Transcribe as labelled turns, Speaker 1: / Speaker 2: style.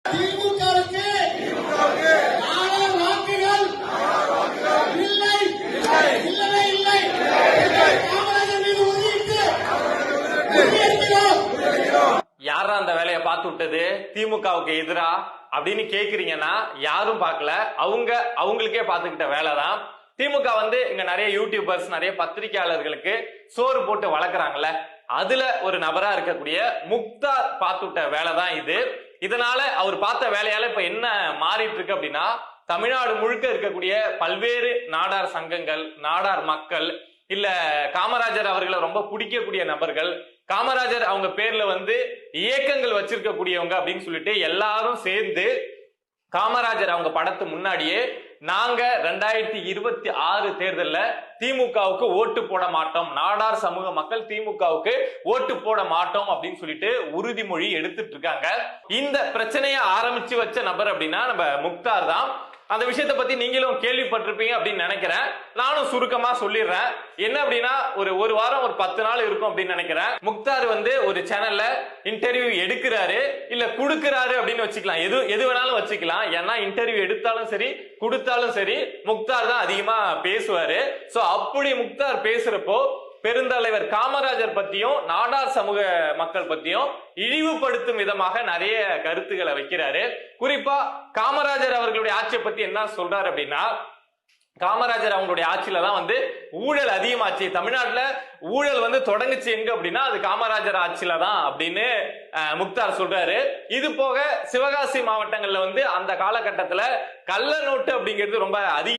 Speaker 1: திமுகவுக்கு நாடார் வாக்குகள் இல்லை, இல்லவே இல்லை. காமராஜர் மீது உறுதியிட்டு
Speaker 2: யாரா அந்த வேலையை பார்த்து விட்டது திமுகவுக்கு எதிரா அப்படின்னு கேக்குறீங்கன்னா யாரும் பார்க்கல, அவங்களுக்கே பார்த்துக்கிட்ட வேலைதான். திமுக வந்து இங்க நிறைய யூடியூபர்ஸ் நிறைய பத்திரிகையாளர்களுக்கு சோறு போட்டு வளர்க்குறாங்கல்ல, அதுல ஒரு நபரா இருக்கக்கூடிய முக்தார் பார்த்துட்ட வேலை தான் இது. இதனால அவர் பார்த்த வேலையால இப்ப என்ன மாறிட்டு இருக்கு அப்படின்னா, தமிழ்நாடு முழுக்க இருக்கக்கூடிய பல்வேறு நாடார் சங்கங்கள், நாடார் மக்கள், இல்ல காமராஜர் அவர்களை ரொம்ப பிடிக்கக்கூடிய நபர்கள், காமராஜர் அவங்க பேர்ல வந்து இயக்கங்கள் வச்சிருக்கக்கூடியவங்க அப்படின்னு சொல்லிட்டு எல்லாரும் சேர்ந்து காமராஜர் அவங்க படத்து முன்னாடியே நாங்க 2026 தேர்தல்ல திமுகவுக்கு ஓட்டு போட மாட்டோம், நாடார் சமூக மக்கள் திமுகவுக்கு ஓட்டு போட மாட்டோம் அப்படின்னு சொல்லிட்டு உறுதிமொழி எடுத்துட்டு இருக்காங்க. இந்த பிரச்சனையை ஆரம்பிச்சு வச்ச நபர் அப்படின்னா நம்ம முக்தார் தான். அந்த விஷயத்தை பத்தி நீங்களும் கேள்விப்பட்டிருப்பீங்க அப்படின்னு நினைக்கிறேன். நானும் சுருக்கமா சொல்லிடுறேன். என்ன அப்படின்னா ஒரு வாரம் ஒரு 10 நாள் இருக்கும் அப்படின்னு நினைக்கிறேன். முக்தார் வந்து ஒரு சேனல்ல இன்டர்வியூ எடுக்கிறாரு இல்ல குடுக்கிறாரு அப்படின்னு வச்சுக்கலாம், எது வேணாலும் வச்சுக்கலாம். ஏன்னா இன்டர்வியூ எடுத்தாலும் சரி கொடுத்தாலும் சரி முக்தார் தான் அதிகமா பேசுவாரு. சோ அப்படி முக்தார் பேசுறப்போ பெருந்தலைவர் காமராஜர் பத்தியும் நாடார் சமூக மக்கள் பத்தியும் இழிவுபடுத்தும் விதமாக நிறைய கருத்துக்களை வைக்கிறாரு. குறிப்பா காமராஜர் அவர்களுடைய ஆட்சியை பத்தி என்ன சொல்றாரு அப்படின்னா, காமராஜர் அவங்களுடைய ஆட்சியில தான் வந்து ஊழல் அதிகமாச்சு, தமிழ்நாட்டுல ஊழல் வந்து தொடங்குச்சு எங்க அப்படின்னா அது காமராஜர் ஆட்சியில தான் அப்படின்னு முக்தார் சொல்றாரு. இது போக சிவகாசி மாவட்டங்கள்ல வந்து அந்த காலகட்டத்துல கள்ள நோட்டு அப்படிங்கிறது ரொம்ப அதிகம்